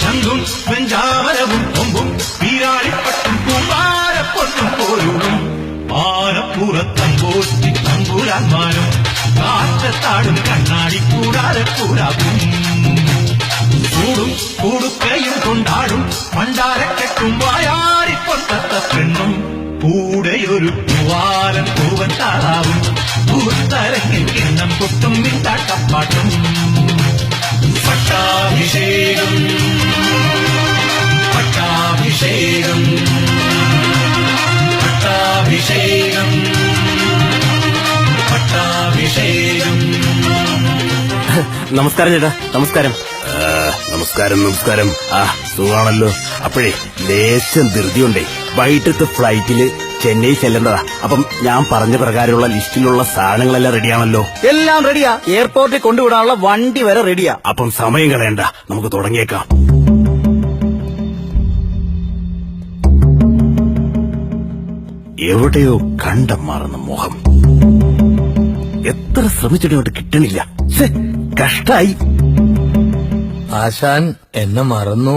ശംഖും വെഞ്ചാമരവും കൊമ്പും വീരാളിപ്പട്ടും പൂവാരപ്പൊട്ടും പോരുളും പാലപ്പുറത്തമ്പോറ്റി തമ്പുരാന്മാരും കാറ്റത്താടും കണ്ണാടി കൂടാതെ കൂടാകും ചൂടും കൂടുക്കയും കൊണ്ടാടും പണ്ടാരക്കെട്ടും വായാടിപ്പൊട്ടത്ത പെണ്ണും കൂടെയൊരു പൂവാലൻ പൂവൻ താറാവും പൂത്തരങ്ങിൽ കിണ്ണം പൊട്ടും വിട്ടാട്ടപ്പാട്ടും പട്ടാഭിഷേകം പട്ടാഭിഷേകം പട്ടാഭിഷേകം പട്ടാഭിഷേകം. നമസ്കാരം ചേട്ടാ. നമസ്കാരം. നമസ്കാരം നമസ്കാരം. സുഖാണല്ലോ. അപ്പോഴേ ലേശം ധൃതിയുണ്ടേ. വൈകിട്ടത്തെ ഫ്ലൈറ്റില് ചെന്നൈ ചെല്ലേണ്ടതാ. അപ്പം ഞാൻ പറഞ്ഞ പ്രകാരമുള്ള ലിസ്റ്റിലുള്ള സാധനങ്ങളെല്ലാം റെഡിയാണല്ലോ? എല്ലാം റെഡിയാ. എയർപോർട്ടിൽ കൊണ്ടുവിടാനുള്ള വണ്ടി വരെ റെഡിയാ. അപ്പം സമയം കളയണ്ട, നമുക്ക് തുടങ്ങിയേക്കാം. എവിടെയോ കണ്ടം മാറുന്ന മുഖം. എത്ര ശ്രമിച്ചിട്ട് കിട്ടണില്ല. കഷ്ടായി. ആശാൻ എന്നെ മറന്നു.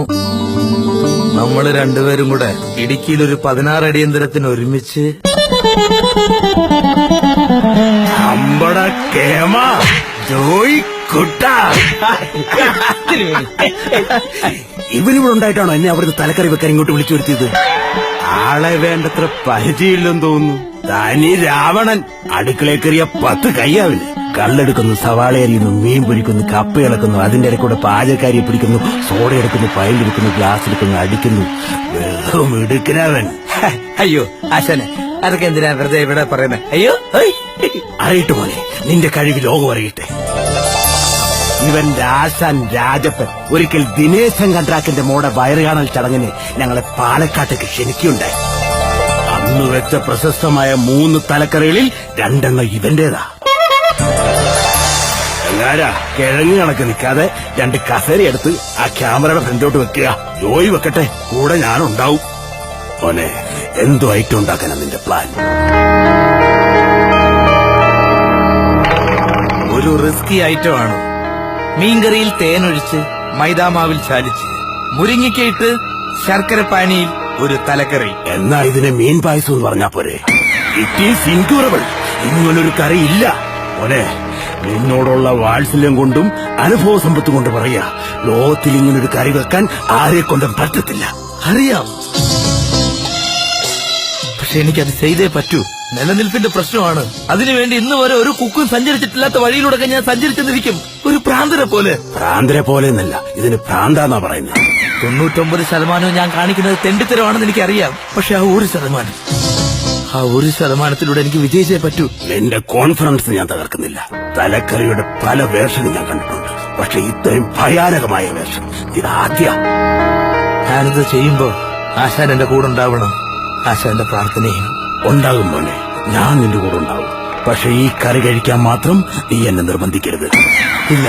നമ്മള് രണ്ടുപേരും കൂടെ ഇടുക്കിയിൽ ഒരു 16 അടിയന്തരത്തിന് ഒരുമിച്ച്. അമ്പട കേമ ജോയ് കുട്ട. ഇവരിവിടെ ഉണ്ടായിട്ടാണോ എന്നെ അവിടുത്തെ തലക്കറി വെക്കാൻ ഇങ്ങോട്ട് വിളിച്ചു വരുത്തിയത്? ആളെ വേണ്ടത്ര പരിചയമില്ലെന്ന് തോന്നുന്നു. തനി രാവണൻ. അടുക്കളയിൽ കയറിയ 10 കയ്യാവില്ല. കള്ളെടുക്കുന്നു, സവാള അരിയുന്നു, മീൻ പൊരിക്കുന്നു, കപ്പ ഇളക്കുന്നു, അതിന്റെ ഇടയ്ക്കൂടെ പാചകക്കാരിയെ പിടിക്കുന്നു, സോഡ എടുക്കുന്നു, പൈലെടുക്കുന്നു, ഗ്ലാസ് എടുക്കുന്നു, അടിക്കുന്നു. വെറും എടുക്കനവൻ. അയ്യോ ആശാനെ, അതൊക്കെ എന്തിനാ വെറുതെ ഇവിടെ പറയുന്നത്? അയ്യോ അറിയട്ടെ മോനെ, നിന്റെ കഴിവ് ലോകം അറിയട്ടെ. ഇവൻ ആശാൻ രാജപ്പൻ ഒരിക്കൽ ദിനേശൻ കണ്ട്രാക്കിന്റെ മോടെ വയറുകാണൽ ചടങ്ങിന് ഞങ്ങളെ പാലക്കാട്ടേക്ക് ക്ഷണിക്കുകയുണ്ടായി. അന്ന് വെച്ച പ്രശസ്തമായ 3 തലക്കറികളിൽ 2 ഇവന്റേതാ. എങ്ങാരാ കിഴങ്ങ് കണക്ക് നിൽക്കാതെ 2 കസേരയെടുത്ത് ആ ക്യാമറയുടെ ഫ്രണ്ടിലോട്ട് വെക്കുക. ജോയി വെക്കട്ടെ, കൂടെ ഞാനുണ്ടാവും. മോനെ, എന്തോ ഐറ്റം ഉണ്ടാക്കാനാ നിന്റെ പ്ലാൻ? ഒരു റിസ്കി ഐറ്റം ആണ്. മീൻകറിയിൽ തേനൊഴിച്ച് മൈദാമാവിൽ ചാലിച്ച് മുരിങ്ങിക്കയിട്ട് ശർക്കര പാനിയിൽ ഒരു തലക്കറി. എന്നാ ഇതിനെ മീൻ പായസം എന്ന് പറഞ്ഞാ പോരെ? It is incurable. ഇങ്ങനൊരു കറി ഇല്ല മോനെ. നിന്നോടുള്ള വാത്സല്യം കൊണ്ടും അനുഭവ സമ്പത്ത് കൊണ്ട് പറയാ, ലോകത്തിൽ ഇങ്ങനൊരു കറി വെക്കാൻ ആരെ കൊണ്ടും പറ്റത്തില്ല. അറിയാം, പക്ഷെ എനിക്കത് ചെയ്തേ പറ്റൂ. നിലനിൽപ്പിന്റെ പ്രശ്നമാണ്. അതിനുവേണ്ടി ഇന്ന് വരെ ഒരു കുക്കും സഞ്ചരിച്ചിട്ടില്ലാത്ത വഴിയിലൂടെ ഞാൻ സഞ്ചരിച്ചെന്നിരിക്കും. ഒരു ഭ്രാന്തരെ പോലെ. ഭ്രാന്തരെ പോലെ എന്നല്ല, ഇതിന് ഭ്രാന്താന്നാ പറയുന്നത്. 99% ഞാൻ കാണിക്കുന്നത് തെണ്ടിത്തരമാണെന്ന് എനിക്കറിയാം. പക്ഷെ ആ 1%, എനിക്ക് വിജയിച്ചേ പറ്റൂ. നിന്റെ കോൺഫിഡൻസ് ഞാൻ തകർക്കുന്നില്ല. തലക്കറിയുടെ പല വേർഷനും ഞാൻ കണ്ടിട്ടുണ്ട്. പക്ഷെ ഇത്രയും ഭയാനകമായ വേർഷൻ ഇതാദ്യ. ഞാനിത് ചെയ്യുമ്പോ ആശാൻ എന്റെ കൂടെ ഉണ്ടാവണം. ആശാന്റെ പ്രാർത്ഥനയും ഉണ്ടാകും മോനെ. ഞാൻ നിന്റെ കൂടെ ഉണ്ടാവും. പക്ഷെ ഈ കറി കഴിക്കാൻ മാത്രം നീ എന്നെ നിർബന്ധിക്കരുത്. ഇല്ല.